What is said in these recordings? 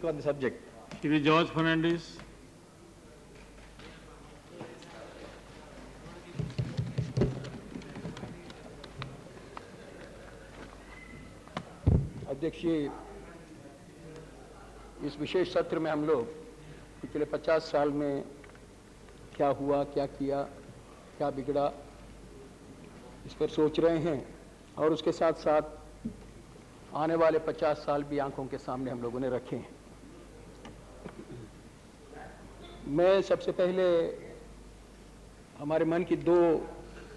On the subject. Shri George Fernandes. अध्यक्ष जी, इस विशेष सत्र में हम लोग पिछले 50 साल में क्या हुआ, क्या किया, क्या बिगड़ा, इस पर सोच रहे हैं और उसके साथ साथ आने वाले 50 साल भी आंखों के सामने हम लोगों ने रखे हैं। मैं सबसे पहले हमारे मन की दो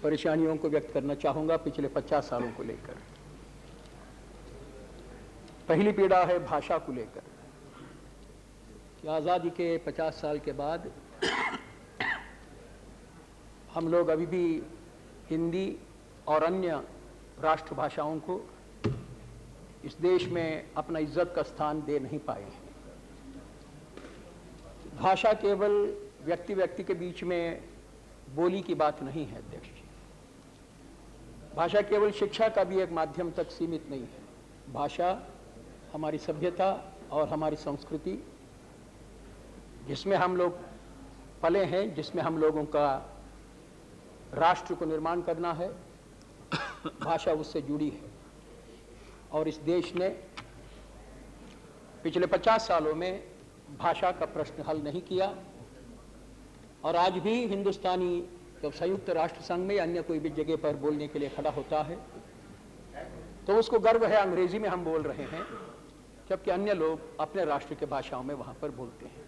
परेशानियों को व्यक्त करना चाहूँगा पिछले 50 सालों को लेकर। पहली पीड़ा है भाषा को लेकर कि आज़ादी के 50 साल के बाद हम लोग अभी भी हिंदी और अन्य राष्ट्रभाषाओं को इस देश में अपना इज्जत का स्थान दे नहीं पाए हैं। भाषा केवल व्यक्ति व्यक्ति के बीच में बोली की बात नहीं है अध्यक्ष जी। भाषा केवल शिक्षा का भी एक माध्यम तक सीमित नहीं है। भाषा हमारी सभ्यता और हमारी संस्कृति, जिसमें हम लोग पले हैं, जिसमें हम लोगों का राष्ट्र को निर्माण करना है, भाषा उससे जुड़ी है। और इस देश ने पिछले 50 सालों में भाषा का प्रश्न हल नहीं किया और आज भी हिंदुस्तानी जब संयुक्त राष्ट्र संघ में या अन्य कोई भी जगह पर बोलने के लिए खड़ा होता है तो उसको गर्व है अंग्रेजी में हम बोल रहे हैं, जबकि अन्य लोग अपने राष्ट्र के भाषाओं में वहां पर बोलते हैं।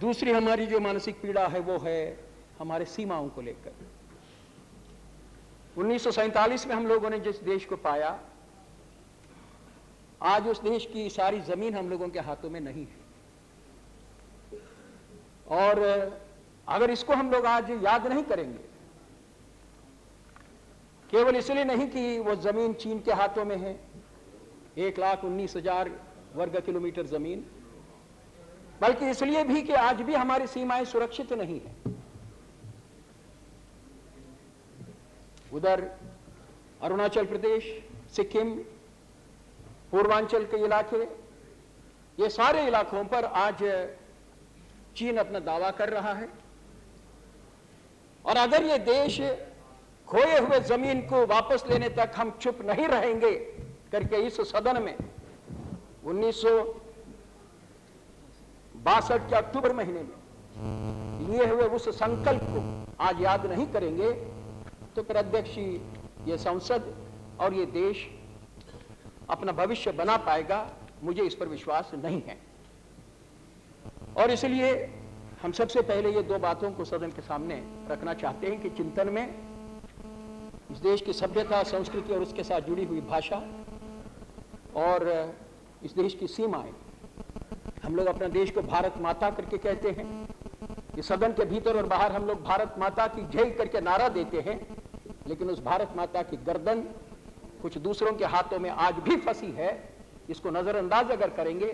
दूसरी हमारी जो मानसिक पीड़ा है वो है हमारे सीमाओं को लेकर। 1947 में हम लोगों ने जिस देश को पाया, आज उस देश की सारी जमीन हम लोगों के हाथों में नहीं है। और अगर इसको हम लोग आज याद नहीं करेंगे, केवल इसलिए नहीं कि वो जमीन चीन के हाथों में है, 1,19,000 वर्ग किलोमीटर जमीन, बल्कि इसलिए भी कि आज भी हमारी सीमाएं सुरक्षित नहीं है। उधर अरुणाचल प्रदेश, सिक्किम, पूर्वांचल के इलाके, ये सारे इलाकों पर आज चीन अपना दावा कर रहा है। और अगर ये देश खोए हुए जमीन को वापस लेने तक हम चुप नहीं रहेंगे करके इस सदन में 1962 के अक्टूबर महीने में लिए हुए उस संकल्प को आज याद नहीं करेंगे तो फिर अध्यक्ष ये संसद और ये देश अपना भविष्य बना पाएगा, मुझे इस पर विश्वास नहीं है। और इसलिए हम सबसे पहले ये दो बातों को सदन के सामने रखना चाहते हैं कि चिंतन में इस देश की सभ्यता, संस्कृति और उसके साथ जुड़ी हुई भाषा और इस देश की सीमाएं, हम लोग अपने देश को भारत माता करके कहते हैं। इस सदन के भीतर और बाहर हम लोग भारत माता की जय करके नारा देते हैं, लेकिन उस भारत माता की गर्दन कुछ दूसरों के हाथों में आज भी फंसी है। इसको नजरअंदाज अगर करेंगे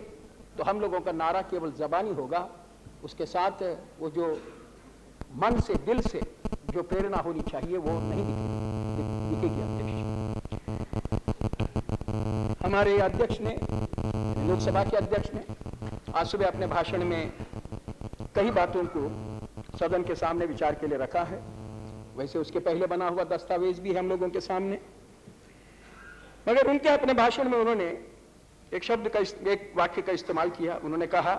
तो हम लोगों का नारा केवल जबानी होगा, उसके साथ वो जो मन से, दिल से जो प्रेरणा होनी चाहिए वो नहीं दिखेगी। अध्यक्ष, हमारे अध्यक्ष ने, लोकसभा के अध्यक्ष ने आज सुबह अपने भाषण में कई बातों को सदन के सामने विचार के लिए रखा है। वैसे उसके पहले बना हुआ दस्तावेज भी है हम लोगों के सामने, मगर उनके अपने भाषण में उन्होंने एक शब्द का, एक वाक्य का इस्तेमाल किया। उन्होंने कहा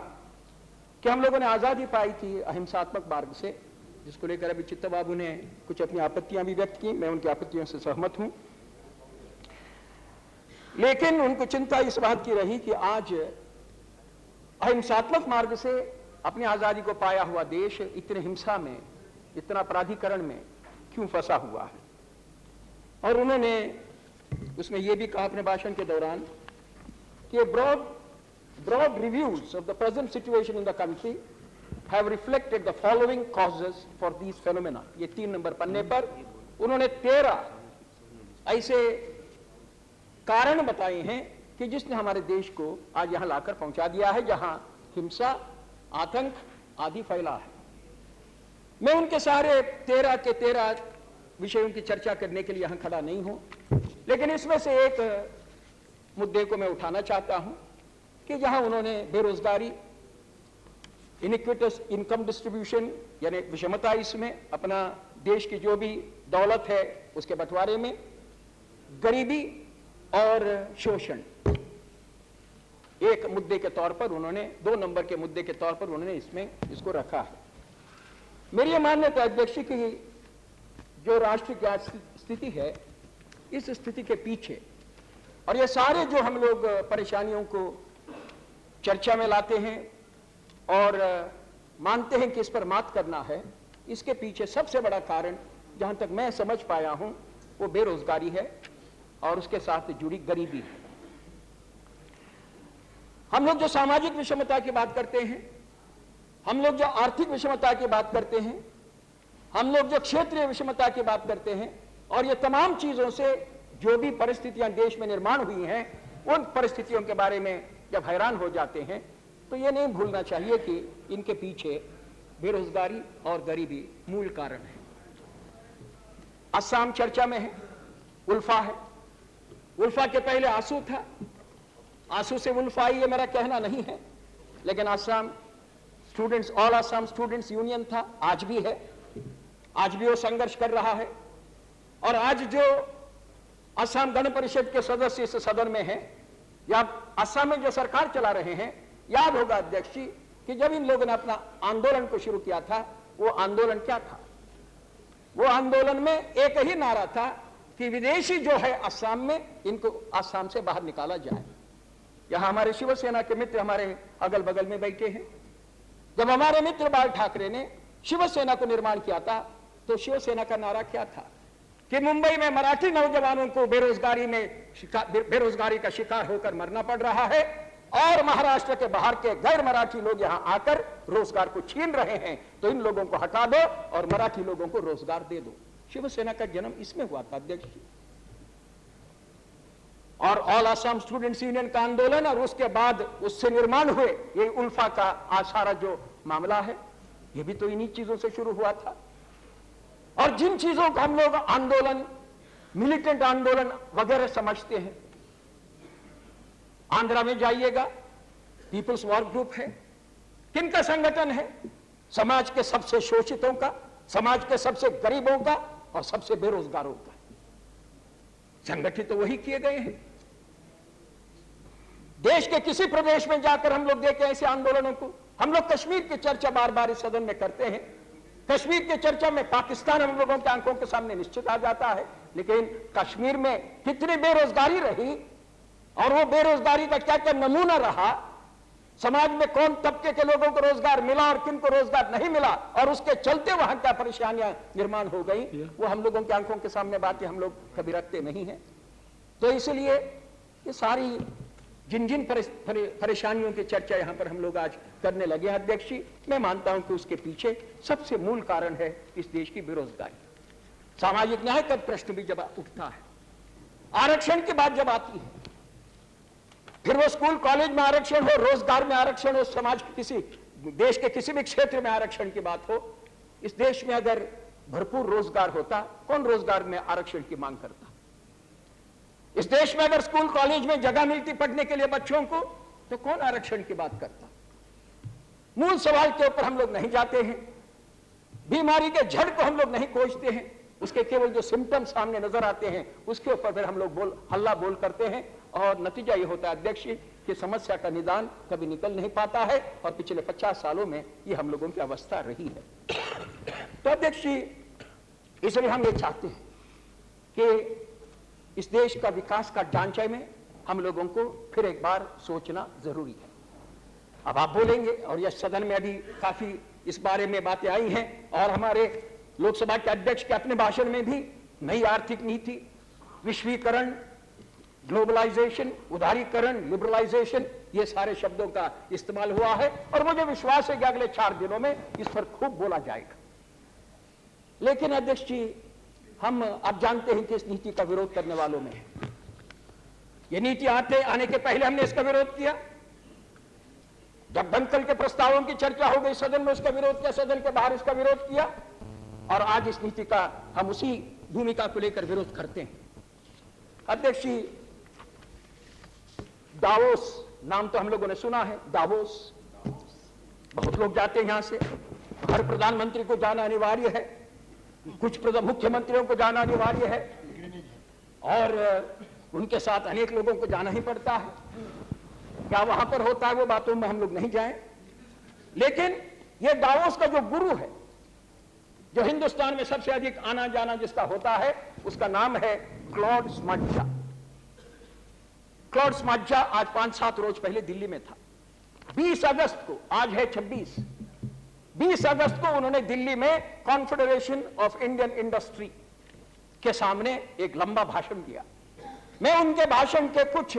कि हम लोगों ने आजादी पाई थी अहिंसात्मक मार्ग से, जिसको लेकर अभी चित्त बाबू ने कुछ अपनी आपत्तियां भी व्यक्त की। मैं उनकी आपत्तियों से सहमत हूं, लेकिन उनको चिंता इस बात की रही कि आज अहिंसात्मक मार्ग से अपनी आजादी को पाया हुआ देश इतने हिंसा में, इतना अपराधीकरण में क्यों फंसा हुआ है। और उन्होंने उसमें यह भी कहा अपने भाषण के दौरान कि broad reviews of the present situation in the country have reflected the following causes for these phenomena। ये 3 नंबर पन्ने पर उन्होंने 13 ऐसे कारण बताए हैं कि जिसने हमारे देश को आज यहां लाकर पहुंचा दिया है, जहां हिंसा, आतंक आदि फैला है। मैं उनके सारे 13 के 13 विषयों की चर्चा करने के लिए यहां खड़ा नहीं हूं, लेकिन इसमें से एक मुद्दे को मैं उठाना चाहता हूं कि जहां उन्होंने बेरोजगारी, इनइक्विटस इनकम डिस्ट्रीब्यूशन यानी विषमता, इसमें अपना देश की जो भी दौलत है उसके बंटवारे में, गरीबी और शोषण एक मुद्दे के तौर पर उन्होंने, 2 नंबर के मुद्दे के तौर पर उन्होंने इसमें इसको रखा है। मेरी यह मान्यता है अध्यक्ष की जो राष्ट्र की स्थिति है, इस स्थिति के पीछे और ये सारे जो हम लोग परेशानियों को चर्चा में लाते हैं और मानते हैं कि इस पर मात करना है, इसके पीछे सबसे बड़ा कारण जहां तक मैं समझ पाया हूं वो बेरोजगारी है और उसके साथ जुड़ी गरीबी है। हम लोग जो सामाजिक विषमता की बात करते हैं, हम लोग जो आर्थिक विषमता की बात करते हैं, हम लोग जो क्षेत्रीय विषमता की बात करते हैं, और ये तमाम चीजों से जो भी परिस्थितियां देश में निर्माण हुई हैं, उन परिस्थितियों के बारे में जब हैरान हो जाते हैं तो ये नहीं भूलना चाहिए कि इनके पीछे बेरोजगारी और गरीबी मूल कारण है। असम चर्चा में है, उल्फा है, उल्फा के पहले आंसू था, आंसू से उल्फा ये मेरा कहना नहीं है, लेकिन Assam students, all Assam students union था, आज भी है, आज भी वो संघर्ष कर रहा है। और आज जो असम गण परिषद के सदस्य इस सदन में हैं या असम में जो सरकार चला रहे हैं, याद होगा अध्यक्ष जी कि जब इन लोगों ने अपना आंदोलन को शुरू किया था, वो आंदोलन क्या था? वो आंदोलन में एक ही नारा था कि विदेशी जो है असम में, इनको असम से बाहर निकाला जाए। यहां हमारे शिवसेना के मित्र हमारे अगल बगल में बैठे हैं। जब हमारे मित्र बाल ठाकरे ने शिवसेना को निर्माण किया था तो शिवसेना का नारा क्या था कि मुंबई में मराठी नौजवानों को बेरोजगारी का शिकार होकर मरना पड़ रहा है और महाराष्ट्र के बाहर के गैर मराठी लोग यहां आकर रोजगार को छीन रहे हैं, तो इन लोगों को हटा दो और मराठी लोगों को रोजगार दे दो। शिवसेना का जन्म इसमें हुआ था अध्यक्ष जी। और ऑल असम स्टूडेंट्स यूनियन का आंदोलन और उसके बाद उससे निर्माण हुए ये उल्फा का आज सारा जो मामला है, ये भी तो इन्हीं चीजों से शुरू हुआ था। और जिन चीजों को हम लोग आंदोलन, मिलिटेंट आंदोलन वगैरह समझते हैं, आंध्रा में जाइएगा, पीपल्स वॉर ग्रुप है, किनका संगठन है? समाज के सबसे शोषितों का, समाज के सबसे गरीबों का और सबसे बेरोजगारों का संगठित तो वही किए गए हैं। देश के किसी प्रदेश में जाकर हम लोग देखें ऐसे आंदोलनों को। हम लोग कश्मीर की चर्चा बार बार इस सदन में करते हैं, कश्मीर की चर्चा में पाकिस्तान हम लोगों की आंखों के सामने निश्चित आ जाता है, लेकिन कश्मीर में कितनी बेरोजगारी रही और वो बेरोजगारी का क्या क्या नमूना रहा, समाज में कौन तबके के लोगों को रोजगार मिला और किन को रोजगार नहीं मिला और उसके चलते वहां क्या परेशानियां निर्माण हो गई, वो हम लोगों की आंखों के सामने बातें हम लोग कभी रखते नहीं हैं। तो इसलिए ये सारी जिन जिन परेशानियों की चर्चा यहां पर हम लोग आज करने लगे हैं अध्यक्ष जी, मैं मानता हूं कि उसके पीछे सबसे मूल कारण है इस देश की बेरोजगारी। सामाजिक न्याय का प्रश्न भी जब उठता है, आरक्षण की बात जब आती है, फिर वो स्कूल कॉलेज में आरक्षण हो, रोजगार में आरक्षण हो, समाज के किसी देश के किसी भी क्षेत्र में आरक्षण की बात हो, इस देश में अगर भरपूर रोजगार होता, कौन रोजगार में आरक्षण की मांग करता? इस देश में अगर स्कूल कॉलेज में जगह मिलती पढ़ने के लिए बच्चों को, तो कौन आरक्षण की बात करता? मूल सवाल के ऊपर हम लोग नहीं जाते हैं, बीमारी के जड़ को हम लोग नहीं खोजते हैं, उसके केवल जो सिम्टम्स सामने नजर आते हैं उसके ऊपर फिर हम लोग हल्ला बोल करते हैं और नतीजा ये होता है अध्यक्ष कि समस्या का निदान कभी निकल नहीं पाता है और पिछले 50 सालों में ये हम लोगों की अवस्था रही है। तो अध्यक्ष जी, इसलिए हम ये चाहते हैं कि इस देश का विकास का ढांचे में हम लोगों को फिर एक बार सोचना जरूरी है। अब आप बोलेंगे, और यह सदन में अभी काफी इस बारे में बातें आई हैं और हमारे लोकसभा के अध्यक्ष के अपने भाषण में भी नई आर्थिक नीति, विश्वीकरण, ग्लोबलाइजेशन, उदारीकरण, लिबरलाइजेशन, ये सारे शब्दों का इस्तेमाल हुआ है और मुझे विश्वास है कि अगले 4 दिनों में इस पर खूब बोला जाएगा। लेकिन अध्यक्ष जी, हम अब जानते हैं कि इस नीति का विरोध करने वालों में ये नीति आने के पहले हमने इसका विरोध किया, जब दंकल के प्रस्तावों की चर्चा हो गई सदन में उसका विरोध किया, सदन के बाहर इसका विरोध किया और आज इस नीति का हम उसी भूमिका को लेकर विरोध करते हैं। अध्यक्ष जी, दावोस नाम तो हम लोगों ने सुना है, दावोस, बहुत लोग जाते हैं यहां से। हर प्रधानमंत्री को जाना अनिवार्य है, कुछ मुख्यमंत्रियों को जाना अनिवार्य है, और उनके साथ अनेक लोगों को जाना ही पड़ता है। क्या वहां पर होता है वो बातों में हम लोग नहीं जाएं, लेकिन ये दावोस का जो गुरु है, जो हिंदुस्तान में सबसे अधिक आना जाना जिसका होता है, उसका नाम है क्लॉड स्माट्जा। क्लॉड स्माट्जा आज 5-7 रोज पहले दिल्ली में था। 20 अगस्त को, आज है 20 अगस्त को उन्होंने दिल्ली में कॉन्फेडरेशन ऑफ इंडियन इंडस्ट्री के सामने एक लंबा भाषण दिया। मैं उनके भाषण के कुछ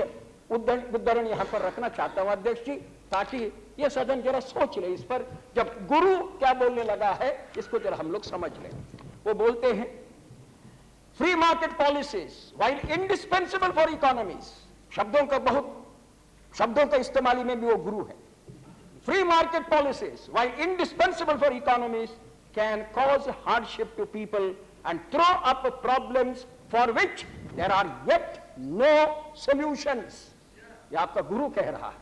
उद्धरण यहां पर रखना चाहता हूं अध्यक्ष जी, ताकि यह सदन जरा सोच ले इस पर। जब गुरु क्या बोलने लगा है, इसको जरा हम लोग समझ लें। वो बोलते हैं, free market policies while indispensable for economies, शब्दों का इस्तेमाली में भी वो गुरु है। Free market policies while indispensable for economies can cause hardship to people and throw up problems for which there are yet no solutions। ये आपका गुरु कह रहा है।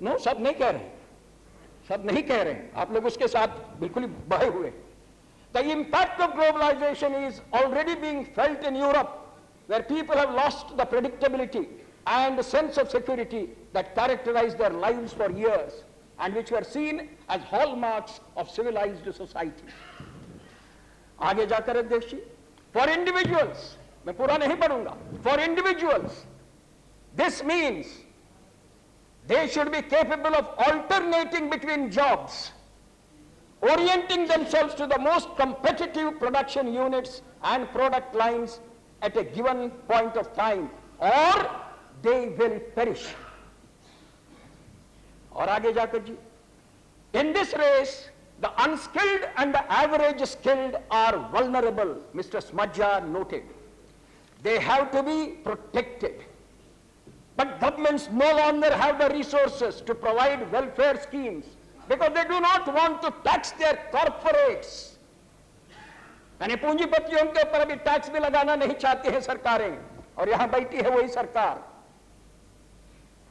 नो, सब नहीं कह रहे, सब नहीं कह रहे, आप लोग उसके साथ बिल्कुल बहे हुए। The impact of globalization is already being felt in Europe, where people have lost the predictability and sense of security that characterized their lives for years and which were seen as hallmarks of civilized society। आगे जाकर अध्यक्ष जी, for individuals, मैं पूरा नहीं पढ़ूंगा, for individuals this means they should be capable of alternating between jobs, orienting themselves to the most competitive production units and product lines at a given point of time, or they will perish। और आगे जाकर जी, in this race the unskilled and the average skilled are vulnerable, Mr. Smajja noted। they have to be protected, but governments no longer have the resources to provide welfare schemes because they do not want to tax their corporates। यानी पूंजीपतियों के ऊपर अभी tax भी लगाना नहीं चाहती है सरकारें, और यहां बैठी है वही सरकार,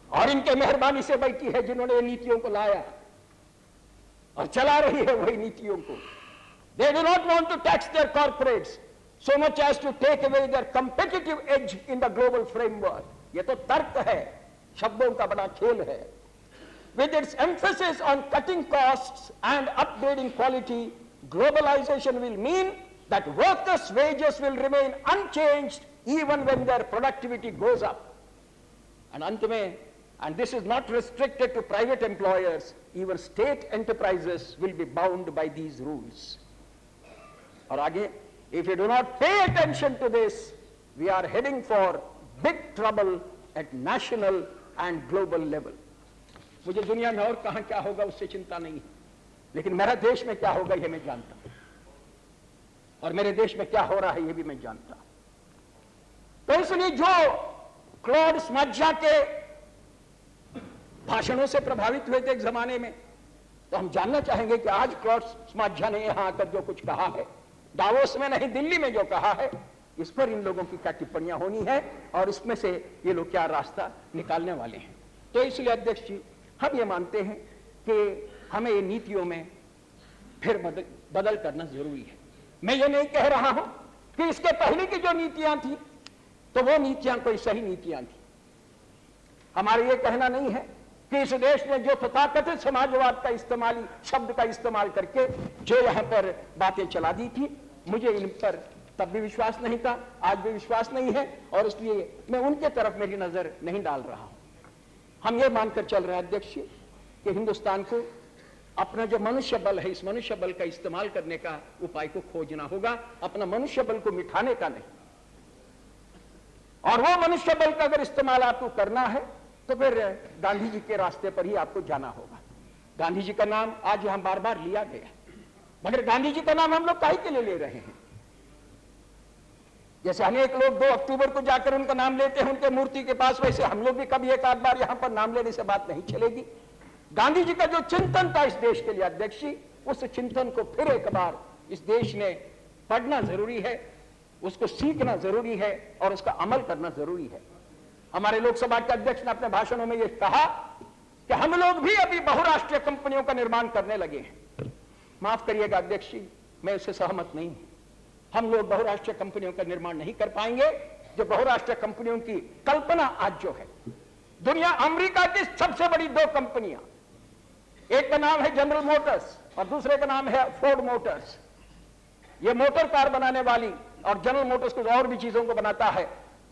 और इनके मेहरबानी से बैठी है जिन्होंने नीतियों को लाया और चला रही है वही नीतियों को। They do not want to tax their corporates so much as to take away their competitive edge in the global framework। ये तो तर्क है, शब्दों का बड़ा खेल है। With its emphasis on cutting costs and upgrading quality, globalization will mean that workers' wages will remain unchanged even when their productivity goes up। and अंत में, and this is not restricted to private employers, even state enterprises will be bound by these rules। और आगे, if you do not pay attention to this, we are heading for big trouble at national and global level। मुझे दुनिया में और कहां क्या होगा उससे चिंता नहीं है, लेकिन मेरा देश में क्या होगा यह मैं जानता हूं, और मेरे देश में क्या हो रहा है यह भी मैं जानता हूं। तो इसलिए जो क्लॉड स्माट्जा के भाषणों से प्रभावित हुए थे एक जमाने में, तो हम जानना चाहेंगे कि आज क्लॉड स्माट्जा ने यहां आकर जो कुछ कहा है, दावोस में नहीं दिल्ली में जो कहा है, इस पर इन लोगों की क्या टिप्पणियां होनी है और इसमें से ये लोग क्या रास्ता निकालने वाले हैं। तो इसलिए अध्यक्ष जी, हम ये मानते हैं कि हमें ये नीतियों में फिर बदल करना जरूरी है। मैं ये नहीं कह रहा हूं कि इसके पहले की जो नीतियां थी तो वो नीतियां कोई सही नीतियां थी। हमारा ये कहना नहीं है कि इस देश ने जो तथाकथित समाजवाद का इस्तेमाल, शब्द का इस्तेमाल करके जो यहां पर बातें चला दी थी, मुझे इन पर तब भी विश्वास नहीं था, आज भी विश्वास नहीं है, और इसलिए मैं उनके तरफ मेरी नजर नहीं डाल रहा हूं। हम ये मानकर चल रहे हैं अध्यक्ष कि हिंदुस्तान को अपना जो मनुष्य बल है, इस मनुष्य बल का इस्तेमाल करने का उपाय को खोजना होगा, अपना मनुष्य बल को मिटाने का नहीं। और वो मनुष्य बल का अगर इस्तेमाल आपको करना है तो फिर गांधी जी के रास्ते पर ही आपको जाना होगा। गांधी जी का नाम आज यहां बार बार लिया गया, मगर गांधी जी का नाम हम लोग काहे के लिए ले रहे हैं? जैसे अनेक लोग 2 अक्टूबर को जाकर उनका नाम लेते हैं उनके मूर्ति के पास, वैसे हम लोग भी कभी एक आध बार यहां पर नाम लेने से बात नहीं चलेगी। गांधी जी का जो चिंतन था इस देश के लिए अध्यक्ष जी, उस चिंतन को फिर एक बार इस देश ने पढ़ना जरूरी है, उसको सीखना जरूरी है और उसका अमल करना जरूरी है। हमारे लोकसभा के अध्यक्ष ने अपने भाषणों में यह कहा कि हम लोग भी अभी बहुराष्ट्रीय कंपनियों का निर्माण करने लगे हैं। माफ करिएगा अध्यक्ष जी, मैं इससे सहमत नहीं हूं। हम लोग बहुराष्ट्रीय कंपनियों का निर्माण नहीं कर पाएंगे। जो बहुराष्ट्रीय कंपनियों की कल्पना आज जो है, दुनिया अमेरिका की सबसे बड़ी दो कंपनियां, एक का नाम है जनरल मोटर्स और दूसरे का नाम है फोर्ड मोटर्स। ये मोटर कार बनाने वाली, और जनरल मोटर्स कुछ और भी चीजों को बनाता है।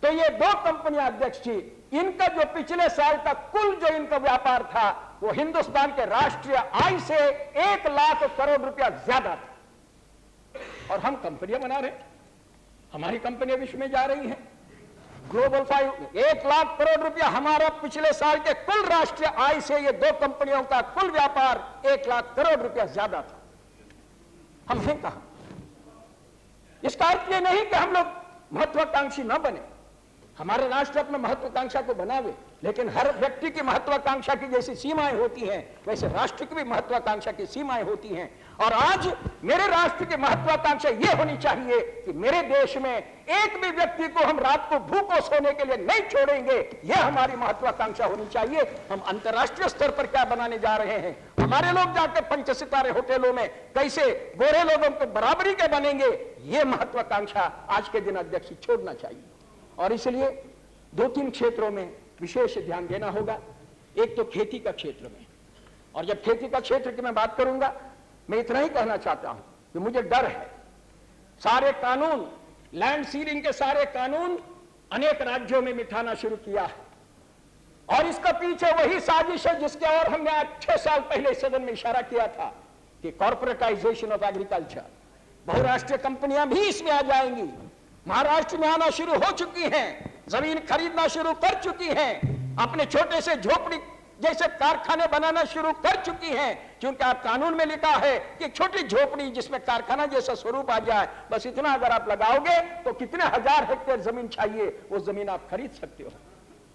तो ये दो कंपनियां अध्यक्ष जी, इनका जो पिछले साल का कुल जो इनका व्यापार था वो हिंदुस्तान के राष्ट्रीय आय से 1 लाख करोड़ रुपया ज्यादा था। और हम कंपनियां बना रहे हैं, हमारी कंपनियां विश्व में जा रही हैं। ग्लोबल 5 1 लाख करोड़ रुपया हमारा पिछले साल के कुल राष्ट्रीय आय से ये दो कंपनियों का कुल व्यापार 1 लाख करोड़ रुपया ज्यादा था। हम हैं कहां? इसका अर्थ ये नहीं कि हम लोग महत्वाकांक्षी न बने। हमारे राष्ट्र अपने महत्वाकांक्षा को बनावे, लेकिन हर व्यक्ति की महत्वाकांक्षा की जैसी सीमाएं होती हैं, वैसे राष्ट्र की भी महत्वाकांक्षा की सीमाएं होती हैं। और आज मेरे राष्ट्र की महत्वाकांक्षा यह होनी चाहिए कि मेरे देश में एक भी व्यक्ति को हम रात को भूखों सोने के लिए नहीं छोड़ेंगे। यह हमारी महत्वाकांक्षा होनी चाहिए। हम अंतर्राष्ट्रीय स्तर पर क्या बनाने जा रहे हैं? हमारे लोग जाकर 5 सितारे होटलों में कैसे गोरे लोगों को बराबरी के बनेंगे, यह महत्वाकांक्षा आज के दिन अध्यक्ष छोड़ना चाहिए। और इसलिए 2-3 क्षेत्रों में विशेष ध्यान देना होगा। एक तो खेती का क्षेत्र में, और जब खेती का क्षेत्र की मैं बात करूंगा, मैं इतना ही कहना चाहता हूं कि मुझे डर है, सारे कानून, लैंड सीलिंग के सारे कानून अनेक राज्यों में मिटाना शुरू किया है। और इसका पीछे वही साजिश है जिसके और हमने आज 6 साल पहले सदन में इशारा किया था कि कॉर्पोरेटाइजेशन ऑफ एग्रीकल्चर, बहुराष्ट्रीय कंपनियां भी इसमें आ जाएंगी। महाराष्ट्र में आना शुरू हो चुकी हैं, जमीन खरीदना शुरू कर चुकी हैं, अपने छोटे से झोपड़ी जैसे कारखाने बनाना शुरू कर चुकी हैं। क्योंकि आप कानून में लिखा है कि छोटी झोपड़ी जिसमें कारखाना जैसा स्वरूप आ जाए, बस इतना अगर आप लगाओगे तो कितने हजार हेक्टेयर जमीन चाहिए, वो जमीन आप खरीद सकते हो।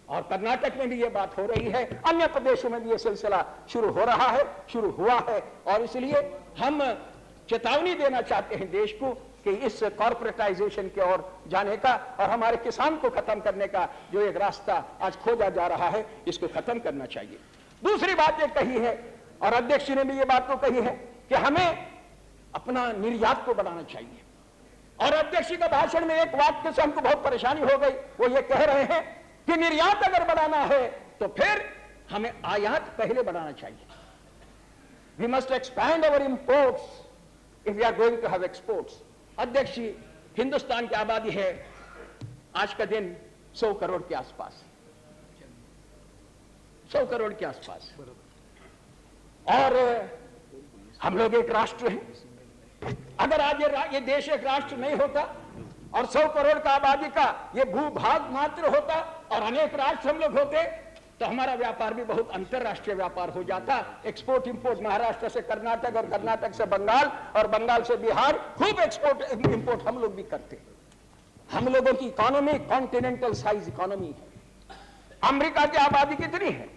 और कर्नाटक में भी ये बात हो रही है, अन्य प्रदेशों में भी ये सिलसिला शुरू हो रहा है, शुरू हुआ है। और इसलिए हम चेतावनी देना चाहते हैं देश को कि इस कॉर्पोरेटाइजेशन की ओर जाने का और हमारे किसान को खत्म करने का जो एक रास्ता आज खोजा जा रहा है, इसको खत्म करना चाहिए। दूसरी बात ये कही है, और अध्यक्ष ने भी ये बात को कही है कि हमें अपना निर्यात को बढ़ाना चाहिए। और अध्यक्ष जी का भाषण में एक वाक्य से हमको बहुत परेशानी हो गई। वो ये कह रहे हैं कि निर्यात अगर बढ़ाना है तो फिर हमें आयात पहले बढ़ाना चाहिए। We must expand our imports if we are going to have exports. अध्यक्ष जी, हिंदुस्तान की आबादी है आज का दिन 100 करोड़ के आसपास, 100 करोड़ के आसपास। और हम लोग एक राष्ट्र हैं। अगर आज ये देश एक राष्ट्र नहीं होता और 100 करोड़ का आबादी का ये भूभाग मात्र होता और अनेक राष्ट्र हम लोग होते, तो हमारा व्यापार भी बहुत अंतरराष्ट्रीय व्यापार हो जाता। एक्सपोर्ट इंपोर्ट महाराष्ट्र से कर्नाटक और कर्नाटक से बंगाल और बंगाल से बिहार, खूब एक्सपोर्ट इंपोर्ट हम लोग भी करते। हम लोगों की इकोनॉमी कॉन्टिनेंटल साइज इकोनॉमी है। अमेरिका की आबादी कितनी है?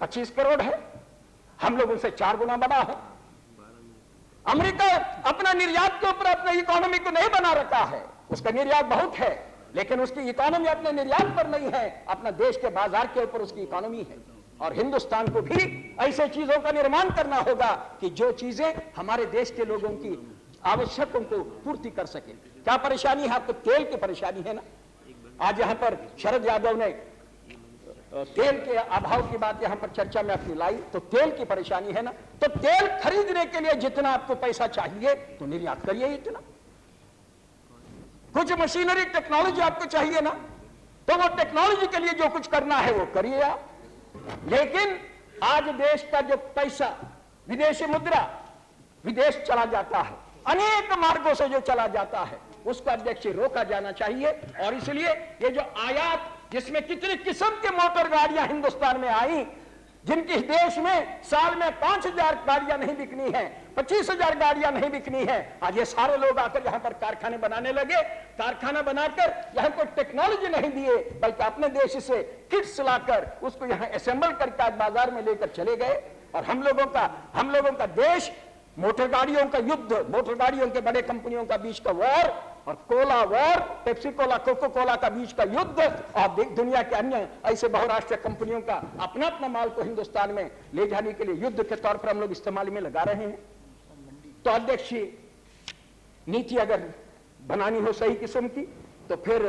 25 करोड़ है। हम लोगों से 4 गुना बड़ा है। अमेरिका अपना निर्यात के ऊपर अपने इकोनॉमी को नहीं बना रखा है। उसका निर्यात बहुत है, लेकिन उसकी इकोनॉमी अपने निर्यात पर नहीं है, अपना देश के बाजार के ऊपर उसकी इकोनॉमी है। और हिंदुस्तान को भी ऐसे चीजों का निर्माण करना होगा कि जो चीजें हमारे देश के लोगों की आवश्यकों को पूर्ति कर सके। क्या परेशानी है आपको? तेल की परेशानी है ना। आज यहां पर शरद यादव ने तेल के अभाव की बात यहां पर चर्चा में अपनी लाई, तो तेल की परेशानी है ना। तो तेल खरीदने के लिए जितना आपको पैसा चाहिए तो निर्यात करिए इतना। कुछ मशीनरी टेक्नोलॉजी आपको चाहिए ना, तो वो टेक्नोलॉजी के लिए जो कुछ करना है वो करिए आप। लेकिन आज देश का जो पैसा, विदेशी मुद्रा विदेश चला जाता है, अनेक मार्गों से जो चला जाता है, उसका अध्यक्ष रोका जाना चाहिए। और इसलिए ये जो आयात, जिसमें कितनी किस्म की मोटर गाड़ियां हिंदुस्तान में आई, जिनकी देश में साल में 5000 गाड़ियां नहीं बिकनी है, 25,000 गाड़ियां नहीं बिकनी है, आज ये सारे लोग आकर यहां पर कारखाने बनाने लगे। कारखाना बनाकर यहां कोई टेक्नोलॉजी नहीं दिए, बल्कि अपने देश से किट्स लाकर उसको यहां असेंबल करके आज बाजार में लेकर चले गए। और हम लोगों का देश मोटर गाड़ियों का युद्ध, मोटर गाड़ियों के बड़े कंपनियों का बीच का वॉर, और cola war, Pepsi cola Coca cola का बीच का युद्ध और दुनिया के अन्य ऐसे बहुराष्ट्रीय कंपनियों का अपना अपना माल को हिंदुस्तान में ले जाने के लिए युद्ध के तौर पर हम लोग इस्तेमाल में लगा रहे हैं। तो अध्यक्ष जी, नीति अगर बनानी हो सही किस्म की तो फिर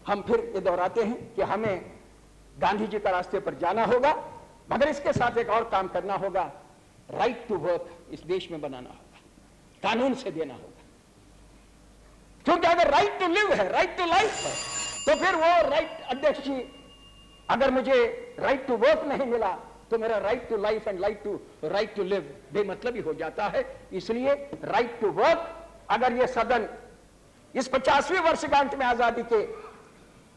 हम फिर ये दोहराते हैं कि हमें गांधी जी का रास्ते पर जाना होगा, मगर इसके साथ एक और काम करना होगा, राइट टू वर्क इस देश में बनाना होगा, कानून से देना होगा। क्योंकि अगर राइट टू लिव है, राइट टू लाइफ है, तो फिर वो राइट, अध्यक्ष जी, अगर मुझे राइट टू वर्क नहीं मिला तो मेरा right to life and right to live बेमतलबी हो जाता है। इसलिए राइट टू वर्क, अगर ये सदन इस 50वीं वर्षगांठ में आजादी के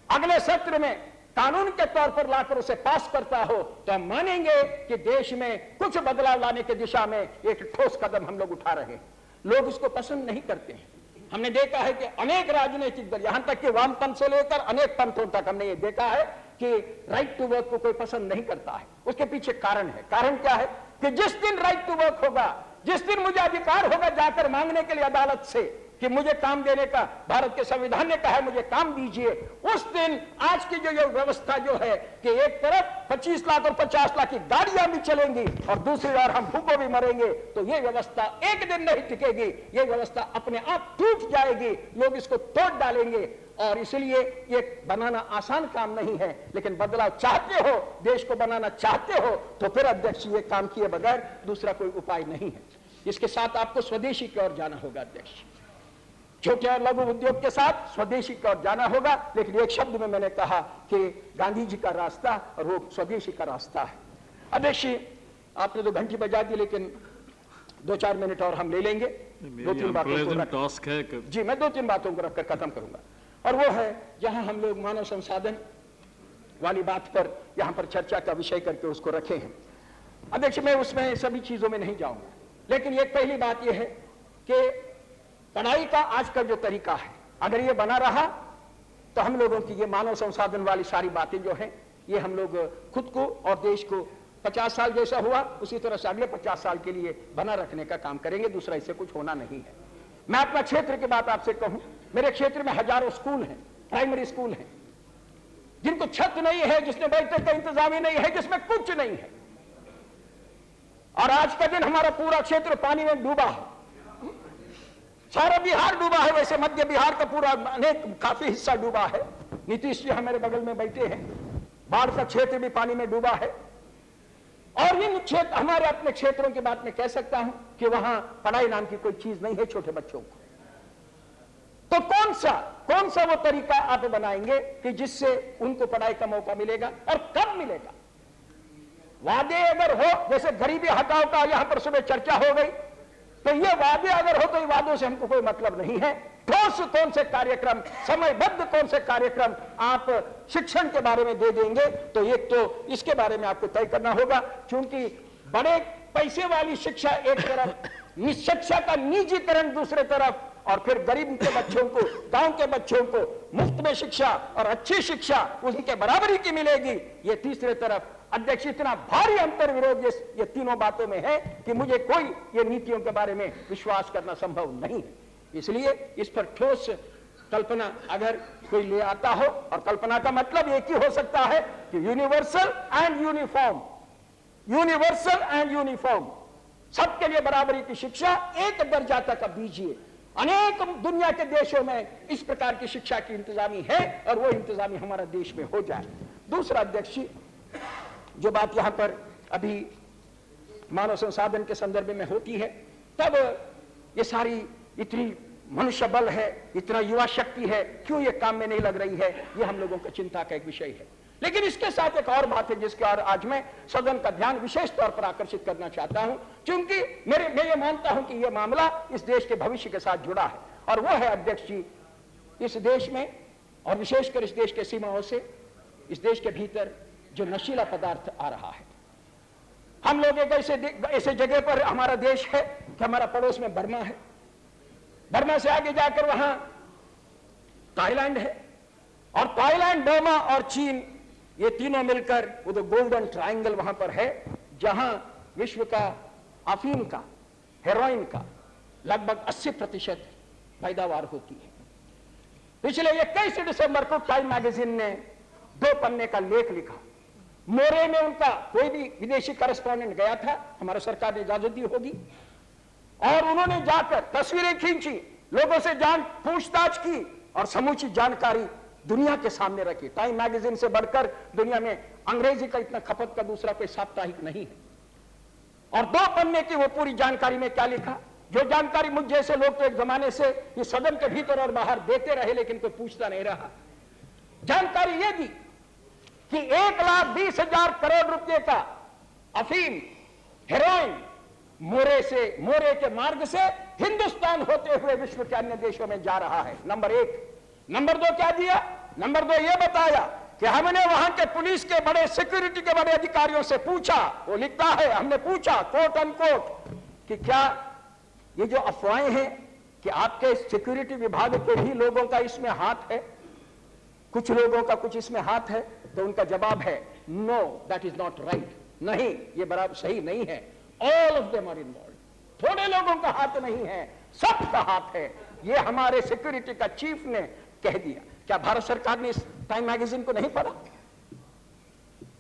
अगले सत्र में कानून के तौर पर लाकर उसे पास करता हो तो हम मानेंगे कि देश में कुछ बदलाव लाने की दिशा में एक ठोस कदम हम लोग उठा रहे हैं। लोग इसको पसंद नहीं करते हैं। हमने देखा है कि अनेक राजनीतिक दल, यहां तक कि वामपंथ से लेकर अनेक पंथों तक हमने ये देखा है कि राइट टू वर्क को कोई पसंद नहीं करता है। उसके पीछे कारण है। कारण क्या है कि जिस दिन राइट टू वर्क होगा, जिस दिन मुझे अधिकार होगा जाकर मांगने के लिए अदालत से कि मुझे काम देने का, भारत के संविधान ने कहा है मुझे काम दीजिए, उस दिन आज की जो ये व्यवस्था जो है कि एक तरफ 25 लाख और 50 लाख की गाड़ियां भी चलेंगी और दूसरी ओर हम भूखों भी मरेंगे, तो ये व्यवस्था एक दिन नहीं टिकेगी। ये व्यवस्था अपने आप टूट जाएगी, लोग इसको तोड़ डालेंगे। और इसलिए ये बनाना आसान काम नहीं है, लेकिन बदलाव चाहते हो, देश को बनाना चाहते हो, तो फिर अध्यक्ष ये काम किए बगैर दूसरा कोई उपाय नहीं है। इसके साथ आपको स्वदेशी की ओर जाना होगा अध्यक्ष, छोटे और लघु उद्योग के साथ स्वदेशी की ओर जाना होगा। लेकिन एक शब्द में मैंने कहा कि गांधी जी का रास्ता और वो स्वदेशी का रास्ता है। अध्यक्ष, आपने तो घंटी बजा दी, लेकिन 2-4 मिनट और हम ले लेंगे। 2-3 बातों को टास्क है जी, मैं 2-3 बातों को रखकर खत्म करूंगा। और वो है जहां हम लोग मानव संसाधन वाली बात पर यहां पर चर्चा का विषय करके उसको रखे हैं। अध्यक्ष, मैं उसमें सभी चीजों में नहीं जाऊंगा, लेकिन एक पहली बात यह है कि पढ़ाई का आज का जो तरीका है, अगर ये बना रहा तो हम लोगों की ये मानव संसाधन वाली सारी बातें जो हैं, ये हम लोग खुद को और देश को 50 साल जैसा हुआ उसी तरह से अगले 50 साल के लिए बना रखने का काम करेंगे। दूसरा इससे कुछ होना नहीं है। मैं अपना क्षेत्र की बात आपसे कहूं, मेरे क्षेत्र में हजारों स्कूल हैं, प्राइमरी स्कूल हैं, जिनको छत नहीं है, जिसमें बैठने का इंतजाम ही नहीं है, जिसमें कुछ नहीं है। और आज का दिन हमारा पूरा क्षेत्र पानी में डूबा है। सारा बिहार डूबा है, वैसे मध्य बिहार का पूरा काफी हिस्सा डूबा है। नीतीश जी हमारे बगल में बैठे हैं, बाढ़ का क्षेत्र भी पानी में डूबा है। और इन क्षेत्र, हमारे अपने क्षेत्रों की बात मैं कह सकता हूं कि वहां पढ़ाई नाम की कोई चीज नहीं है छोटे बच्चों को। तो कौन सा वो तरीका आप बनाएंगे कि जिससे उनको पढ़ाई का मौका मिलेगा और कब मिलेगा? वादे अगर हो, जैसे गरीबी हटाओ का यहां पर सुबह चर्चा हो गई, तो ये वादे अगर हो तो ये वादों से हमको कोई मतलब नहीं है। ठोस कौन से कार्यक्रम, समयबद्ध कौन से कार्यक्रम आप शिक्षण के बारे में दे देंगे, तो एक तो इसके बारे में आपको तय करना होगा। क्योंकि बड़े पैसे वाली शिक्षा एक तरफ, शिक्षा का निजीकरण दूसरे तरफ, और फिर गरीब के बच्चों को, गांव के बच्चों को मुफ्त में शिक्षा और अच्छी शिक्षा उनके बराबरी की मिलेगी, ये तीसरे तरफ। अध्यक्ष, इतना भारी अंतर विरोध ये तीनों बातों में है कि मुझे कोई ये नीतियों के बारे में विश्वास करना संभव नहीं है। इसलिए इस पर ठोस कल्पना अगर कोई ले आता हो, और कल्पना का मतलब एक ही हो सकता है कि universal and uniform, universal and uniform, सबके लिए बराबरी की शिक्षा एक दर्जा तक अब दीजिए। अनेक दुनिया के देशों में इस प्रकार की शिक्षा की इंतजामी है, और वो इंतजामी हमारा देश में हो जाए। दूसरा अध्यक्ष, जो बात यहां पर अभी मानव संसाधन के संदर्भ में होती है, तब ये सारी इतनी मनुष्य बल है, इतना युवा शक्ति है, क्यों ये काम में नहीं लग रही है, ये हम लोगों की चिंता का एक विषय है। लेकिन इसके साथ एक और बात है जिसके और आज मैं सदन का ध्यान विशेष तौर पर आकर्षित करना चाहता हूं, क्योंकि मैं ये मानता हूं कि यह मामला इस देश के भविष्य के साथ जुड़ा है। और वो है अध्यक्ष जी, इस देश में और विशेषकर इस देश के सीमाओं से, इस देश के भीतर जो नशीला पदार्थ आ रहा है। हम लोग एक ऐसे जगह पर हमारा देश है कि हमारा पड़ोस में बर्मा है, बर्मा से आगे जाकर वहां थाईलैंड है, और थाईलैंड, बर्मा और चीन, ये तीनों मिलकर वो तो गोल्डन ट्रायंगल वहां पर है, जहां विश्व का अफीम का, हेरोइन का लगभग 80% पैदावार होती है। पिछले 21 दिसंबर को टाइम मैगजीन ने 2 पन्ने का लेख लिखा। मोरे में उनका कोई भी विदेशी करेस्पॉन्डेंट गया था, हमारा सरकार ने इजाजत दी होगी, और उन्होंने जाकर तस्वीरें खींची, लोगों से पूछताछ की और समूची जानकारी दुनिया के सामने रखी। टाइम मैगजीन से बढ़कर दुनिया में अंग्रेजी का इतना खपत का दूसरा कोई साप्ताहिक नहीं है। और 2 पन्ने की वो पूरी जानकारी में क्या लिखा, जो जानकारी मुझ जैसे लोग तो एक जमाने से इस सदन के भीतर और बाहर देते रहे लेकिन कोई पूछता नहीं रहा। जानकारी ये दी कि 1,20,000 करोड़ रुपए का अफीम, हेरोइन मोरे के मार्ग से हिंदुस्तान होते हुए विश्व के अन्य देशों में जा रहा है। नंबर 1। नंबर 2 क्या दिया? नंबर 2 यह बताया कि हमने वहां के पुलिस के बड़े, सिक्योरिटी के बड़े अधिकारियों से पूछा, वो लिखता है, हमने पूछा कोट अनकोट कि क्या ये जो अफवाहें हैं कि आपके सिक्योरिटी विभाग के भी लोगों का इसमें हाथ है, कुछ लोगों का कुछ इसमें हाथ है? तो उनका जवाब है no, that is not right, नहीं, ये बराबर सही नहीं है। All of them are involve. थोड़े लोगों का हाथ नहीं है, सबका हाथ है। ये हमारे सिक्योरिटी का चीफ ने कह दिया। क्या भारत सरकार ने इस टाइम मैगजीन को नहीं पढ़ा?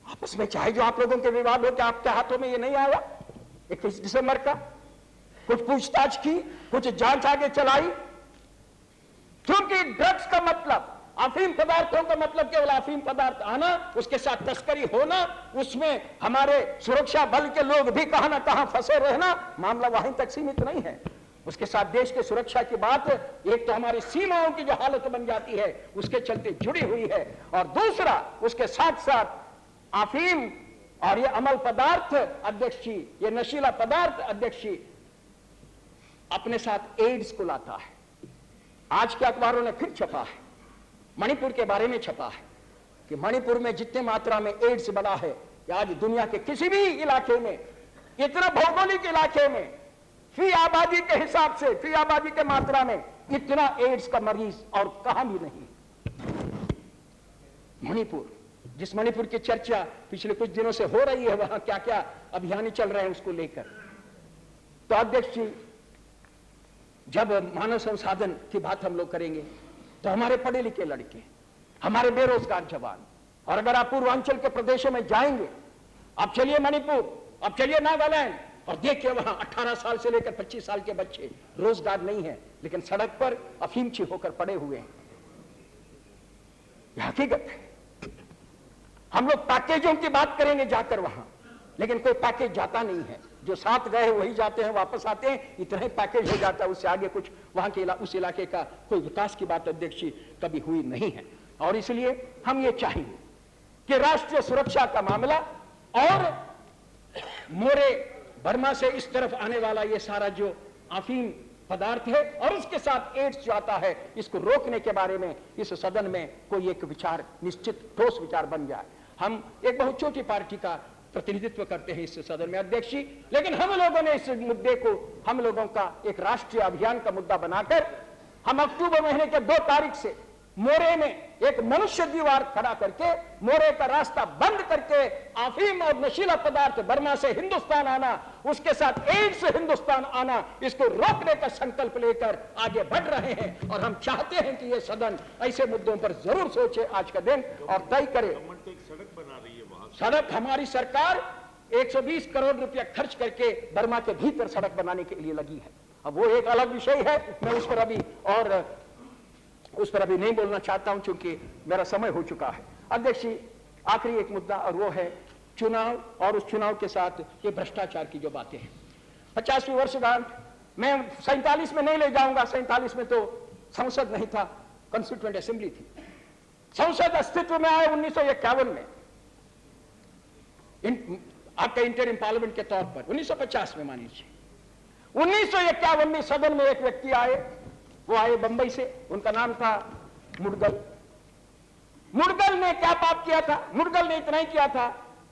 आपस में चाहे जो आप लोगों के विवाद हो, क्या आपके हाथों में ये नहीं आया? 21 दिसंबर का कुछ पूछताछ की, कुछ जांच आगे चलाई, क्योंकि ड्रग्स का मतलब, अफीम पदार्थों का मतलब केवल अफीम पदार्थ आना, उसके साथ तस्करी होना, उसमें हमारे सुरक्षा बल के लोग भी कहां ना कहां फंसे रहना, मामला वहीं तक सीमित नहीं है। उसके साथ देश के सुरक्षा की बात, एक तो हमारी सीमाओं की जो हालत बन जाती है उसके चलते जुड़ी हुई है, और दूसरा उसके साथ साथ अफीम और ये अमल पदार्थ अध्यक्ष जी, ये नशीला पदार्थ अध्यक्ष जी अपने साथ एड्स को लाता है। आज के अखबारों ने फिर छपा है, मणिपुर के बारे में छपा है कि मणिपुर में जितने मात्रा में एड्स बढ़ा है कि आज दुनिया के किसी भी इलाके में, इतना भौगोलिक इलाके में, फी आबादी के हिसाब से, फी आबादी के मात्रा में इतना एड्स का मरीज और कहां भी नहीं। मणिपुर, जिस मणिपुर की चर्चा पिछले कुछ दिनों से हो रही है, वहां क्या क्या अभियान चल रहे हैं उसको लेकर। तो अध्यक्ष जी, जब मानव संसाधन की बात हम लोग करेंगे तो हमारे पढ़े लिखे लड़के, हमारे बेरोजगार जवान, और अगर आप पूर्वांचल के प्रदेशों में जाएंगे, आप चलिए मणिपुर, आप चलिए नागालैंड, और देखिए वहां 18 साल से लेकर 25 साल के बच्चे रोजगार नहीं है लेकिन सड़क पर अफीमची होकर पड़े हुए हैं। यह हकीकत है। हम लोग पैकेजों की बात करेंगे जाकर वहां, लेकिन कोई पैकेज जाता नहीं है। जो साथ गए वही जाते हैं, वापस आते हैं, इतना ही पैकेज हो जाता है, उससे आगे कुछ वहां के उस इलाके का कोई विकास की बात अध्यक्ष जी कभी हुई नहीं है। और इसलिए हम ये चाहेंगे कि राष्ट्रीय सुरक्षा का मामला और मोरे बर्मा से इस तरफ आने वाला ये सारा जो अफीम पदार्थ है और उसके साथ एड्स जो आता है, इसको रोकने के बारे में इस सदन में कोई एक विचार, निश्चित ठोस विचार बन जाए। हम एक बहुत छोटी पार्टी का प्रतिनिधित्व करते हैं इस सदन में अध्यक्ष जी, लेकिन हम लोगों ने इस मुद्दे को, हम लोगों का एक राष्ट्रीय अभियान का मुद्दा बनाकर हम अक्टूबर महीने के 2 तारीख से मोरे में एक मनुष्य दीवार खड़ा करके, मोरे का रास्ता बंद करके अफीम और नशीला पदार्थ बर्मा से हिंदुस्तान आना, उसके साथ एड्स से हिंदुस्तान आना, इसको रोकने का संकल्प लेकर आगे बढ़ रहे हैं। और हम चाहते हैं कि यह सदन ऐसे मुद्दों पर जरूर सोचे आज का दिन और तय करे। सड़क बना रही है वहां, सड़क हमारी सरकार 120 करोड़ रुपया खर्च करके बर्मा के भीतर सड़क बनाने के लिए लगी है। अब वो एक अलग विषय है, मैं उस पर अभी नहीं बोलना चाहता हूं क्योंकि मेरा समय हो चुका है। अध्यक्ष जी, आखिरी एक मुद्दा और वो है चुनाव, और उस चुनाव के साथ ये भ्रष्टाचार की जो बातें हैं। 50वीं वर्षगांठ मैं 47 में नहीं ले जाऊंगा, 47 में तो संसद नहीं था, कॉन्स्टिट्यूएंट असेंबली थी। संसद अस्तित्व में आया 1951 में, आपका इंटरिम पार्लियामेंट के तौर पर 1950 में मान लीजिए। 1951 में सदन में एक व्यक्ति आए, वो आए बंबई से, उनका नाम था मुडगल। मुडगल ने क्या पाप किया था? मुडगल ने इतना ही किया था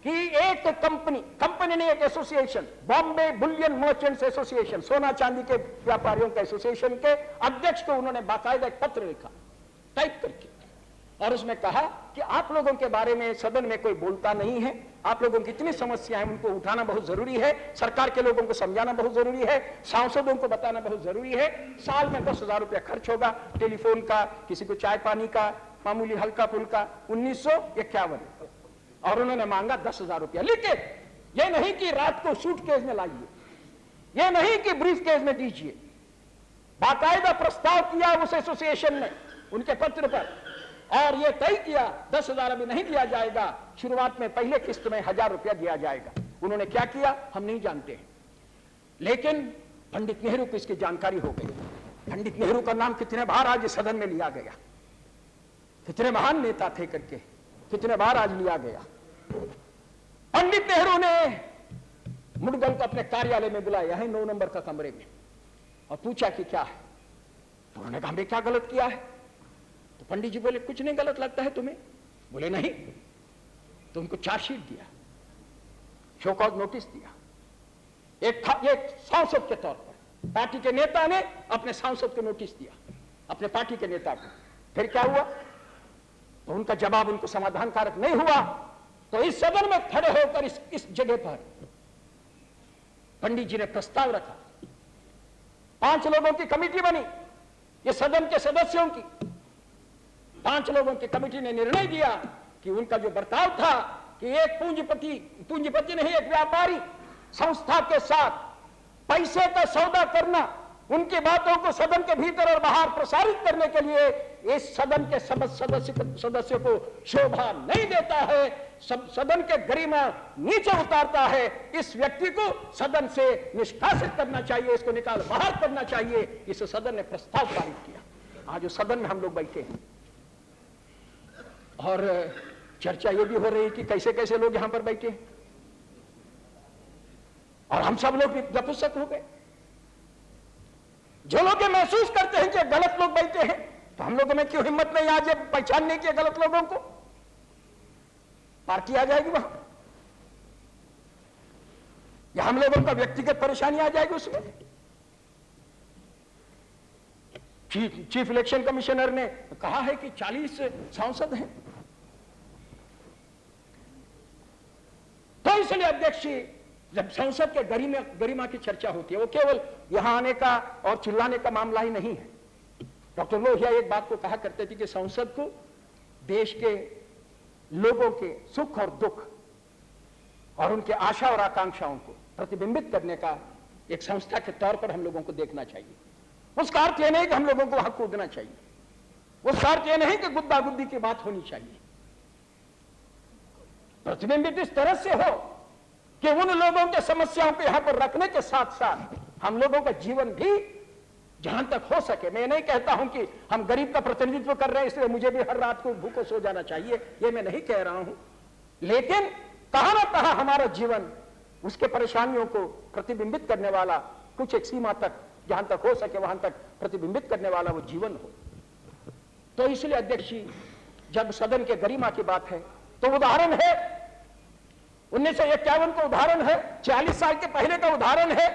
कि एक कंपनी ने एक association, Bombay Boolean merchants association, सोना चांदी के व्यापारियों के एसोसिएशन के अध्यक्ष को उन्होंने बाकायदा एक पत्र लिखा टाइप करके, और उसमें कहा कि आप लोगों के बारे में सदन में कोई बोलता नहीं है। आप लोगों की इतनी समस्याएं, उनको उठाना बहुत जरूरी है, सरकार के लोगों को समझाना बहुत जरूरी है, सांसदों को बताना बहुत जरूरी है। साल में 10,000 रुपया खर्च होगा, टेलीफोन का, किसी को चाय पानी का, मामूली हल्का फुल्का, 1951, और उन्होंने मांगा 10,000 रुपया। लेकिन यह नहीं कि रात को सूटकेस में लाइए, यह नहीं कि ब्रीफ केस में दीजिए, बाकायदा प्रस्ताव किया उस एसोसिएशन ने उनके पत्र पर, और यह तय किया 10,000 अभी नहीं दिया जाएगा, शुरुआत में पहले किस्त में 1,000 रुपया दिया जाएगा। उन्होंने क्या किया हम नहीं जानते हैं, लेकिन पंडित नेहरू को इसकी जानकारी हो गई। पंडित नेहरू का नाम कितने बार आज सदन में लिया गया, कितने महान नेता थे करके कितने बार आज लिया गया। पंडित नेहरू ने मुडगल को अपने कार्यालय में बुलाया है 9 नंबर का कमरे में, और पूछा कि क्या है। तो उन्होंने कहा हमने क्या गलत किया है। तो पंडित जी बोले कुछ नहीं गलत लगता है तुम्हें। बोले नहीं। तो उनको चार्जशीट दिया, शो कॉज नोटिस दिया, एक सांसद के तौर पर पार्टी के नेता ने अपने सांसद को नोटिस दिया, अपने पार्टी के नेता को। फिर क्या हुआ, तो उनका जवाब उनको समाधानकारक नहीं हुआ। तो इस सदन में खड़े होकर इस जगह पर पंडित जी ने प्रस्ताव रखा, 5 लोगों की कमेटी बनी, ये सदन के सदस्यों की 5 लोगों की कमेटी ने निर्णय दिया कि उनका जो बर्ताव था कि एक पूंजीपति नहीं, एक व्यापारी संस्था के साथ पैसे का सौदा करना, उनकी बातों को सदन के भीतर और बाहर प्रसारित करने के लिए इस सदन के सदस्य को शोभा नहीं देता है, सदन के गरिमा नीचे उतारता है। इस व्यक्ति को सदन से निष्कासित करना चाहिए, इसको निकाल बाहर करना चाहिए। इस सदन ने प्रस्ताव पारित किया। आज उस सदन में हम लोग बैठे हैं और चर्चा ये भी हो रही है कि कैसे कैसे लोग यहां पर बैठे हैं, और हम सब लोग नपुंसक हो गए। जो लोग ये महसूस करते हैं कि गलत लोग बैठे हैं, तो हम लोगों में क्यों हिम्मत नहीं आज पहचानने की गलत लोगों को। पार्टी आ जाएगी वहां, या हम लोगों का व्यक्तिगत परेशानी आ जाएगी उसमें। चीफ इलेक्शन कमिश्नर ने कहा है कि 40 सांसद हैं। तो इसलिए अध्यक्ष जी, जब संसद के गरिमा की चर्चा होती है, वो केवल यहां आने का और चिल्लाने का मामला ही नहीं है। डॉक्टर लोहिया एक बात को कहा करते थे कि संसद को देश के लोगों के सुख और दुख और उनके आशा और आकांक्षाओं को प्रतिबिंबित करने का एक संस्था के तौर पर हम लोगों को देखना चाहिए। उसका अर्थ यह नहीं कि हम लोगों को वहां कूदना चाहिए, उसका अर्थ यह नहीं कि गुद्दा गुद्दी की बात होनी चाहिए। प्रतिबिंबित इस तरह से हो कि उन लोगों के समस्याओं को यहां पर रखने के साथ साथ हम लोगों का जीवन भी जहां तक हो सके। मैं नहीं कहता हूं कि हम गरीब का प्रतिनिधित्व कर रहे हैं इसलिए मुझे भी हर रात को भूखों सो जाना चाहिए, यह मैं नहीं कह रहा हूं, लेकिन कहां ना कहां हमारा जीवन उसके परेशानियों को प्रतिबिंबित करने वाला, कुछ एक सीमा तक जहां तक हो सके वहां तक प्रतिबिंबित करने वाला वो जीवन हो। तो इसलिए अध्यक्ष जी, जब सदन के गरिमा की बात है तो उदाहरण है 1951 का उदाहरण है, 40 साल के पहले का उदाहरण है।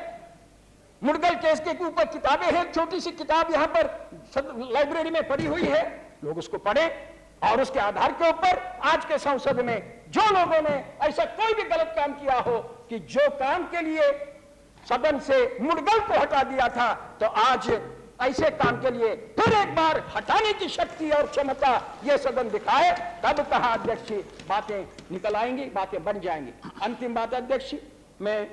मुडगल केस के ऊपर किताबें हैं, छोटी सी किताब यहां पर लाइब्रेरी में पड़ी हुई है, लोग उसको पढ़े और उसके आधार के ऊपर आज के संसद में जो लोगों ने ऐसा कोई भी गलत काम किया हो कि जो काम के लिए सदन से मुडगल को हटा दिया था, तो आज ऐसे काम के लिए फिर एक बार हटाने की शक्ति और क्षमता यह सदन दिखाए, तब कहा अध्यक्ष जी बातें निकल आएंगी, बातें बन जाएंगी। अंतिम बात अध्यक्ष जी, मैं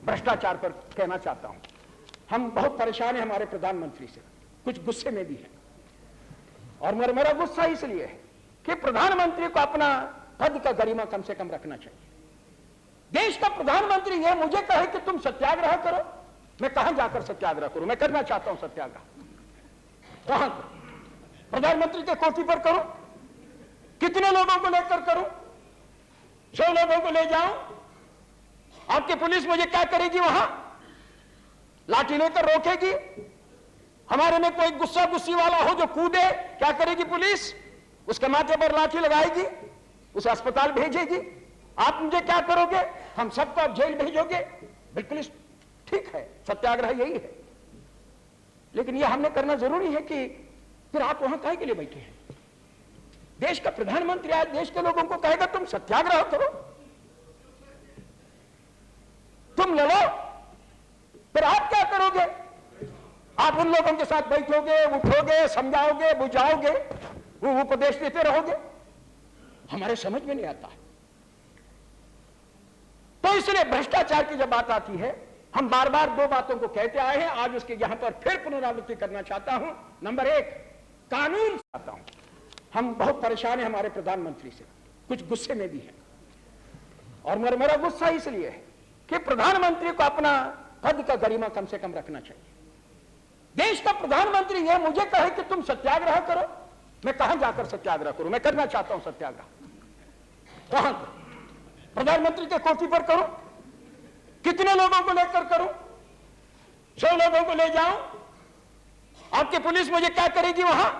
भ्रष्टाचार पर कहना चाहता हूं। हम बहुत परेशान हैं हमारे प्रधानमंत्री से, कुछ गुस्से में भी है, और मेरा गुस्सा इसलिए है कि प्रधानमंत्री को अपना पद का गरिमा कम से कम रखना चाहिए। देश का प्रधानमंत्री यह मुझे कहे कि तुम सत्याग्रह करो, मैं कहां जाकर सत्याग्रह करूं? मैं करना चाहता हूं सत्याग्रह, कहां करूं? प्रधानमंत्री के कोठी पर करूं? कितने लोगों को लेकर करूं? 100 लोगों को ले जाऊं? आपकी पुलिस मुझे क्या करेगी? वहां लाठी लेकर रोकेगी? हमारे में कोई गुस्सा गुस्सी वाला हो जो कूदे, क्या करेगी पुलिस? उसके माथे पर लाठी लगाएगी, उसे अस्पताल भेजेगी। आप मुझे क्या करोगे? हम सबको आप जेल भेजोगे? बिल्कुल ठीक है, सत्याग्रह यही है, लेकिन यह हमने करना जरूरी है कि फिर आप वहां काहे के लिए बैठे हैं? देश का प्रधानमंत्री आज देश के लोगों को कहेगा तुम सत्याग्रह करो, तुम लड़ो, फिर आप क्या करोगे? आप उन लोगों के साथ बैठोगे, उठोगे, समझाओगे, बुझाओगे, वो उपदेश देते रहोगे? हमारे समझ में नहीं आता। तो इसलिए भ्रष्टाचार की जब बात आती है, हम बार बार दो बातों को कहते आए हैं, आज उसके यहां पर फिर पुनरावृत्ति करना चाहता हूं। नंबर एक, कानून चाहता हूं। हम बहुत परेशान हैं हमारे प्रधानमंत्री से, कुछ गुस्से में भी है, और मेरा गुस्सा इसलिए है कि प्रधानमंत्री को अपना पद का गरिमा कम से कम रखना चाहिए। देश का प्रधानमंत्री यह मुझे कहे कि तुम सत्याग्रह करो, मैं कहां जाकर सत्याग्रह करूं? मैं करना चाहता हूं सत्याग्रह, कहां करूं? प्रधानमंत्री के कोठी पर करूं? कितने लोगों को लेकर करूं? 100 लोगों को ले जाऊं? आपकी पुलिस मुझे क्या करेगी? वहां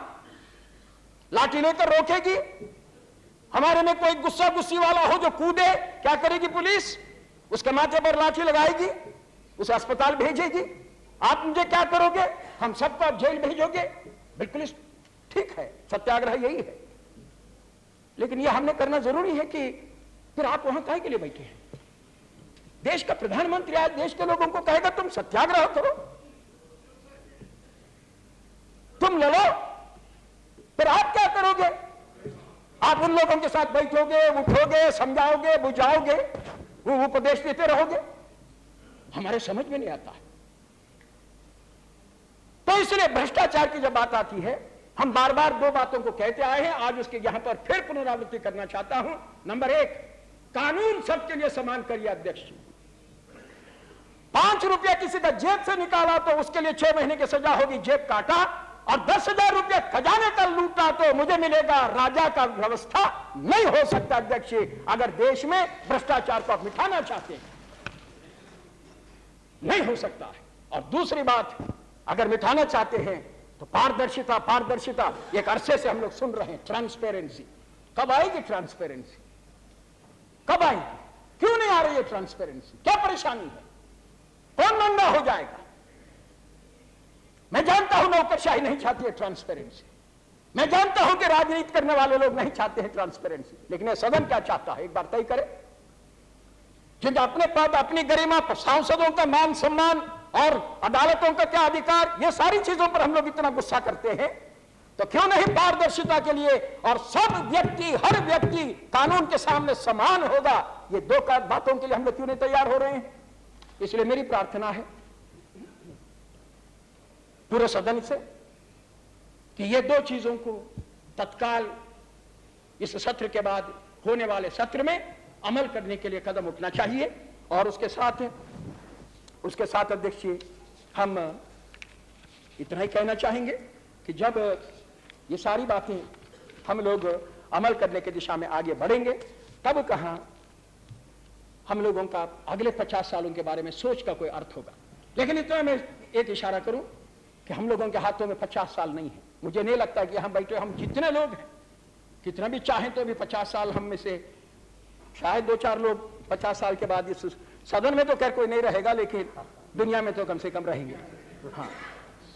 लाठी लेकर रोकेगी? हमारे में कोई गुस्सा गुस्सी वाला हो जो कूदे, क्या करेगी पुलिस? उसके माथे पर लाठी लगाएगी, उसे अस्पताल भेजेगी। आप मुझे क्या करोगे? हम सबको आप जेल भेजोगे? बिल्कुल ठीक है, सत्याग्रह यही है, लेकिन यह हमने करना जरूरी है कि फिर आप वहां काहे के लिए बैठे हैं? देश का प्रधानमंत्री आज देश के लोगों को कहेगा तुम सत्याग्रह करो, तुम लड़ो, फिर आप क्या करोगे? आप उन लोगों के साथ बैठोगे, उठोगे, समझाओगे, बुझाओगे, वो उपदेश देते रहोगे? हमारे समझ में नहीं आता। तो इसलिए भ्रष्टाचार की जब बात आती है, हम बार बार दो बातों को कहते आए हैं, आज उसके यहां पर फिर पुनरावृत्ति करना चाहता हूं। नंबर एक, कानून सबके लिए समान करिए अध्यक्ष जी। 5 रुपया किसी का जेब से निकाला तो उसके लिए 6 महीने की सजा होगी, जेब काटा, और 10,000 रुपया खजाने का लूटा तो मुझे मिलेगा राजा का व्यवस्था। नहीं हो सकता अध्यक्ष जी, अगर देश में भ्रष्टाचार को आप मिटाना चाहते हैं, नहीं हो सकता है। और दूसरी बात, अगर मिटाना चाहते हैं तो पारदर्शिता, पारदर्शिता एक अरसे से हम लोग सुन रहे हैं, ट्रांसपेरेंसी। कब आएगी ट्रांसपेरेंसी? कब आएगी? क्यों नहीं आ रही है ट्रांसपेरेंसी? क्या परेशानी है? कौन नंगा हो जाएगा? मैं जानता हूं नौकरशाही नहीं चाहती है ट्रांसपेरेंसी, मैं जानता हूं कि राजनीति करने वाले लोग नहीं चाहते हैं ट्रांसपेरेंसी, लेकिन यह सदन क्या चाहता है एक बार तय करे। क्योंकि अपने पद, अपनी गरिमा, सांसदों का मान सम्मान और अदालतों का क्या अधिकार, ये सारी चीजों पर हम लोग इतना गुस्सा करते हैं, तो क्यों नहीं पारदर्शिता के लिए और सब व्यक्ति, हर व्यक्ति कानून के सामने समान होगा, ये दो बातों के लिए हम लोग क्यों नहीं तैयार हो रहे हैं? इसलिए मेरी प्रार्थना है पूरे सदन से कि ये दो चीजों को तत्काल इस सत्र के बाद होने वाले सत्र में अमल करने के लिए कदम उठना चाहिए। और उसके साथ अध्यक्ष जी, हम इतना ही कहना चाहेंगे कि जब ये सारी बातें हम लोग अमल करने की दिशा में आगे बढ़ेंगे, तब कहां हम लोगों का अगले 50 सालों के बारे में सोच का कोई अर्थ होगा। लेकिन इतना मैं एक इशारा करूं कि हम लोगों के हाथों में 50 साल नहीं है। मुझे नहीं लगता कि हम बैठे, हम जितने लोग हैं, कितना भी चाहें तो भी 50 साल हम में से शायद 2-4 लोग 50 साल के बाद इस सदन में तो खैर कोई नहीं रहेगा, लेकिन दुनिया में तो कम से कम रहेंगे। हाँ,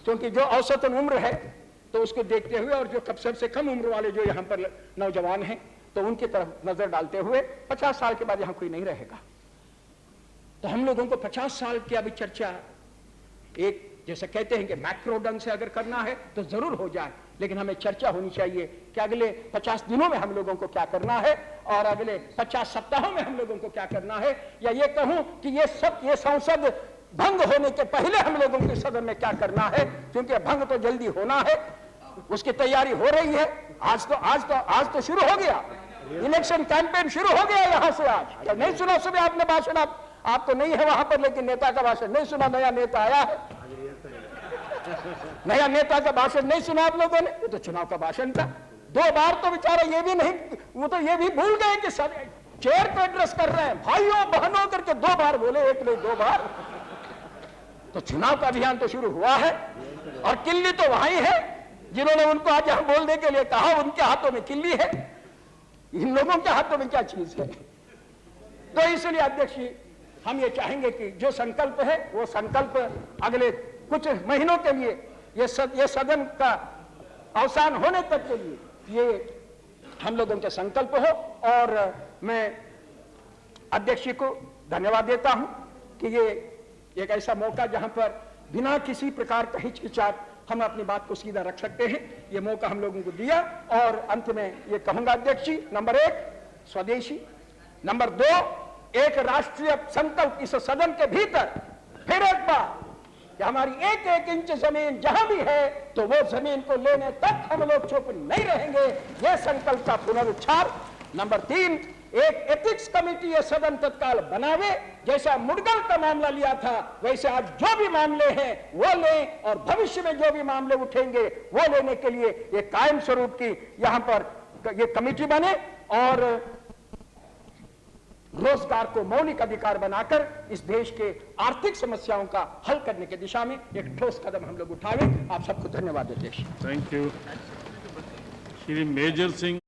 क्योंकि जो औसतन उम्र है तो उसको देखते हुए, और जो सबसे कम उम्र वाले जो यहाँ पर नौजवान हैं, तो उनकी तरफ नजर डालते हुए 50 साल के बाद यहाँ कोई नहीं रहेगा। तो हम लोगों को 50 साल की अभी चर्चा एक जैसे कहते हैं कि मैक्रो ढंग से अगर करना है तो जरूर हो जाए, लेकिन हमें चर्चा होनी चाहिए कि अगले 50 दिनों में हम लोगों को क्या करना है और अगले 50 सप्ताहों में हम लोगों को क्या करना है, या ये कहूं कि ये संसद भंग होने के पहले हम लोगों के सदन में क्या करना है, क्योंकि भंग तो जल्दी होना है, उसकी तैयारी हो रही है। आज तो शुरू हो गया, इलेक्शन कैंपेन शुरू हो गया यहां से। आज तो नहीं सुना सुबह आपने भाषण, आप तो नहीं है वहां पर, लेकिन नेता का भाषण नहीं सुना। नया नेता आया है, नया नेता का भाषण नहीं सुना आप लोगों ने? ये तो चुनाव का भाषण था। 2 बार तो बेचारा ये भी नहीं, वो तो ये भी भूल गए कि सब चेयर को एड्रेस कर रहे हैं, भाइयों बहनों करके 2 बार बोले, एक नहीं 2 बार। तो चुनाव का अभियान तो शुरू हुआ है, और किल्ली तो वहीं है, जिन्होंने उनको आज यहां बोलने के लिए कहा, उनके हाथों में किल्ली है। इन लोगों के हाथों में क्या चीज है? तो इसलिए अध्यक्ष जी, हम ये चाहेंगे कि जो संकल्प है वो संकल्प अगले कुछ महीनों के लिए, ये सदन का अवसान होने तक के लिए, ये हम लोगों के संकल्प हो। और मैं अध्यक्ष जी को धन्यवाद देता हूं कि ये एक ऐसा मौका जहां पर बिना किसी प्रकार का हिचकिचाहट हम अपनी बात को सीधा रख सकते हैं, ये मौका हम लोगों को दिया। और अंत में ये कहूंगा अध्यक्ष जी, नंबर 1 स्वदेशी, नंबर 2 एक राष्ट्रीय संकल्प इस सदन के भीतर फिर एक बार कि हमारी एक एक इंच जमीन जहां भी है तो वो जमीन को लेने तक हम लोग चुप नहीं रहेंगे, ये संकल्प का पुनरुच्चार। नंबर 3 एक एथिक्स कमेटी ये सदन तत्काल बनावे, जैसा मुडगल का मामला लिया था वैसे आज जो भी मामले हैं वो लें और भविष्य में जो भी मामले उठेंगे वो लेने के लिए ये कायम स्वरूप की यहां पर ये कमेटी बने और रोजगार को मौलिक अधिकार बनाकर इस देश के आर्थिक समस्याओं का हल करने की दिशा में एक ठोस कदम हम लोग उठावे। आप सबको धन्यवाद अध्यक्ष। Thank you. Shri Major Singh